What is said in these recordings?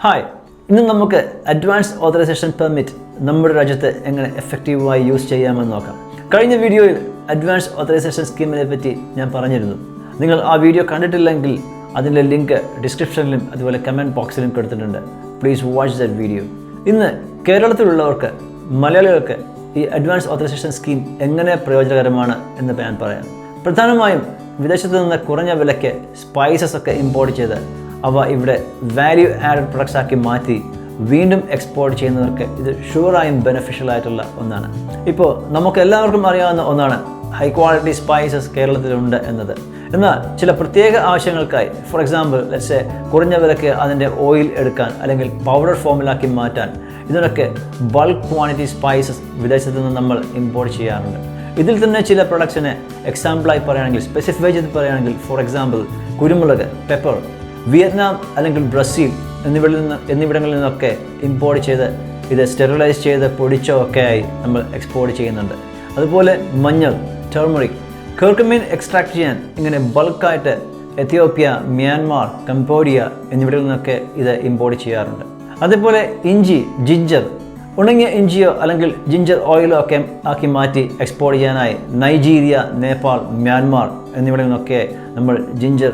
Hi, ഇന്ന് നമുക്ക് advance authorisation permit നമ്മുടെ രാജ്യത്ത് എങ്ങനെ എഫക്റ്റീവായി യൂസ് ചെയ്യാമെന്ന് നോക്കാം. കഴിഞ്ഞ വീഡിയോയിൽ അഡ്വാൻസ് ഓതറൈസേഷൻ സ്കീമിനെ പറ്റി ഞാൻ പറഞ്ഞിരുന്നു. നിങ്ങൾ ആ വീഡിയോ കണ്ടിട്ടില്ലെങ്കിൽ അതിൻ്റെ ലിങ്ക് ഡിസ്ക്രിപ്ഷനിലും അതുപോലെ കമൻറ്റ് ബോക്സിലും കൊടുത്തിട്ടുണ്ട്. Please watch that video. ഇന്ന് കേരളത്തിലുള്ളവർക്ക്, മലയാളികൾക്ക് ഈ അഡ്വാൻസ് ഓതറൈസേഷൻ സ്കീം എങ്ങനെ പ്രയോജനകരമാണ് എന്ന് ഞാൻ പറയാം. പ്രധാനമായും വിദേശത്ത് നിന്ന് കുറഞ്ഞ വിലയ്ക്ക് സ്പൈസസ് ഒക്കെ ഇമ്പോർട്ട് ചെയ്ത് അവ ഇവിടെ വാല്യൂ ആഡഡ് പ്രൊഡക്ട്സ് ആക്കി മാറ്റി വീണ്ടും എക്സ്പോർട്ട് ചെയ്യുന്നവർക്ക് ഇത് ഷുവറായും ബെനിഫിഷ്യൽ ആയിട്ടുള്ള ഒന്നാണ്. ഇപ്പോൾ നമുക്ക് എല്ലാവർക്കും അറിയാവുന്ന ഒന്നാണ് ഹൈ ക്വാളിറ്റി സ്പൈസസ് കേരളത്തിലുണ്ട് എന്നത്. എന്നാൽ ചില പ്രത്യേക ആവശ്യങ്ങൾക്കായി, ഫോർ എക്സാമ്പിൾ ലെറ്റ്സ് സേ കുറഞ്ഞ വിലയ്ക്ക് അതിൻ്റെ ഓയിൽ എടുക്കാൻ അല്ലെങ്കിൽ പൗഡർ ഫോമിലാക്കി മാറ്റാൻ, ഇതിനൊക്കെ ബൾക്ക് ക്വാണ്ടിറ്റി സ്പൈസസ് വിദേശത്ത് നിന്ന് നമ്മൾ ഇമ്പോർട്ട് ചെയ്യാറുണ്ട്. ഇതിൽ തന്നെ ചില പ്രൊഡക്ട്സിനെ എക്സാമ്പിളായി പറയുകയാണെങ്കിൽ, സ്പെസിഫൈ ചെയ്ത് പറയുകയാണെങ്കിൽ, ഫോർ എക്സാമ്പിൾ കുരുമുളക്, പെപ്പർ, വിയറ്റ്നാം അല്ലെങ്കിൽ ബ്രസീൽ എന്നിവിടങ്ങളിൽ നിന്നൊക്കെ ഇമ്പോർട്ട് ചെയ്ത് ഇത് സ്റ്റെറിലൈസ് ചെയ്ത് പൊടിച്ചോ ഒക്കെയായി നമ്മൾ എക്സ്പോർട്ട് ചെയ്യുന്നുണ്ട്. അതുപോലെ മഞ്ഞൾ, ടർമറിക്, കർക്കുമിൻ എക്സ്ട്രാക്ട് ചെയ്യാൻ ഇങ്ങനെ ബൾക്കായിട്ട് എത്യോപ്യ, മ്യാൻമാർ, കംബോഡിയ എന്നിവിടങ്ങളിൽ നിന്നൊക്കെ ഇത് ഇമ്പോർട്ട് ചെയ്യാറുണ്ട്. അതേപോലെ ഇഞ്ചി, ജിഞ്ചർ, ഉണങ്ങിയ ഇഞ്ചിയോ അല്ലെങ്കിൽ ജിഞ്ചർ ഓയിലോ ഒക്കെ ആക്കി മാറ്റി എക്സ്പോർട്ട് ചെയ്യാനായി നൈജീരിയ, നേപ്പാൾ, മ്യാൻമാർ എന്നിവിടങ്ങളിൽ നിന്നൊക്കെ നമ്മൾ ജിഞ്ചർ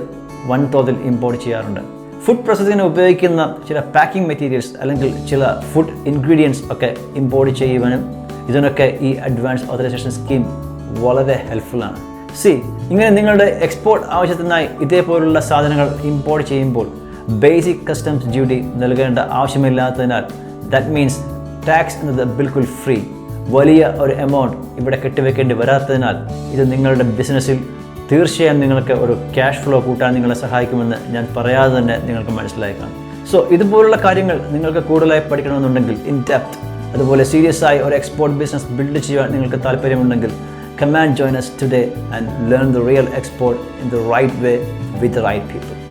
വൻതോതിൽ ഇമ്പോർട്ട് ചെയ്യാറുണ്ട്. ഫുഡ് പ്രോസസ്സിങ്ങിന് ഉപയോഗിക്കുന്ന ചില പാക്കിംഗ് മെറ്റീരിയൽസ് അല്ലെങ്കിൽ ചില ഫുഡ് ഇൻഗ്രീഡിയൻസ് ഒക്കെ ഇമ്പോർട്ട് ചെയ്യുവാനും ഇതിനൊക്കെ ഈ അഡ്വാൻസ് ഓതറൈസേഷൻ സ്കീം വളരെ ഹെൽപ്ഫുള്ളാണ്. ഇങ്ങനെ നിങ്ങളുടെ എക്സ്പോർട്ട് ആവശ്യത്തിനായി ഇതേപോലുള്ള സാധനങ്ങൾ ഇമ്പോർട്ട് ചെയ്യുമ്പോൾ ബേസിക് കസ്റ്റംസ് ഡ്യൂട്ടി നൽകേണ്ട ആവശ്യമില്ലാത്തതിനാൽ, ദാറ്റ് മീൻസ് ടാക്സ് എന്നത് ബിൽക്കുൽ ഫ്രീ, വലിയ ഒരു എമൗണ്ട് ഇവിടെ കെട്ടിവെക്കേണ്ടി വരാത്തതിനാൽ ഇത് നിങ്ങളുടെ ബിസിനസ്സിൽ തീർച്ചയായും നിങ്ങൾക്ക് ഒരു ക്യാഷ് ഫ്ലോ കൂട്ടാൻ നിങ്ങളെ സഹായിക്കുമെന്ന് ഞാൻ പറയാതെ തന്നെ നിങ്ങൾക്ക് മനസ്സിലാക്കാം. ഇതുപോലുള്ള കാര്യങ്ങൾ നിങ്ങൾക്ക് കൂടുതലായി പഠിക്കണമെന്നുണ്ടെങ്കിൽ, ഇൻ ഡെപ്ത്, അതുപോലെ സീരിയസ് ആയി ഒരു എക്സ്പോർട്ട് ബിസിനസ് ബിൽഡ് ചെയ്യാൻ നിങ്ങൾക്ക് താല്പര്യമുണ്ടെങ്കിൽ, come and join us today and learn the real export in the right way with the right people.